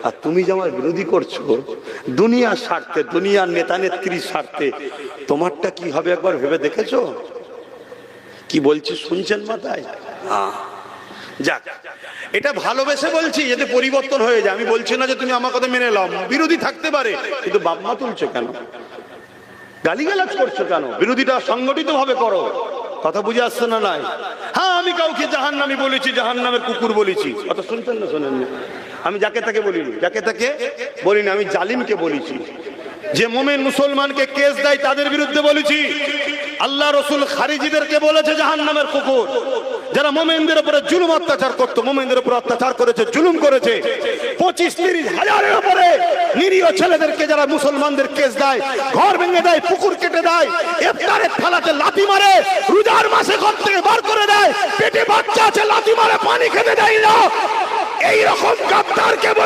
আর তুমি যে আমার বিরোধী করছো দুনিয়ার স্বার্থে, দুনিয়ার নেতা নেত্রীর স্বার্থে, তোমারটা কি হবে একবার ভেবে দেখেছো? কি বলছি শুনছেন মাথায়? হ্যাঁ, যাক, এটা ভালোবেসে বলছি যাতে পরিবর্তন হয়ে যায়। আমি বলছি না যে তুমি আমার কথা মেনে নাও, বিরোধী থাকতে পারে, কিন্তু বাপমা তুলছো কেন? গালিগালাজ করছো কেন? বিরোধীটা সংগঠিত ভাবে করো। কথা বুঝে আসছে না? নাই। হ্যাঁ, আমি কাউকে জাহান্নামী বলেছি, জাহান্নামের কুকুর বলেছি, কথা শুনছেন না শোনেন না? আমি যাকে তাকে বলিনি, যাকে তাকে বলিনি, আমি জালিমকে বলেছি। যে মোমেন মুসলমানকে কেস দেয় তাদের বিরুদ্ধে বলেছি। আল্লাহ রসুল খারিজিদেরকে বলেছে জাহান্নামের কুকুর। যারা মোমেনদের উপরে জুলুম অত্যাচার করতো, মোমেনদের উপর অত্যাচার করেছে, জুলুম করেছে, 25-30 হাজারের উপরে নিরীহ ছেলেদেরকে যারা মুসলমানদের কেস দেয়, ঘর ভেঙে দেয়, পুকুর কেটে দেয়, ইফতারের থালাতে লাথি মারে, রোজার মাসে ঘর থেকে বার করে দেয়, পেটে বাচ্চা আছে লাথি মারে পানি খেতে দেয় না, এই রকম গাদ্দারকে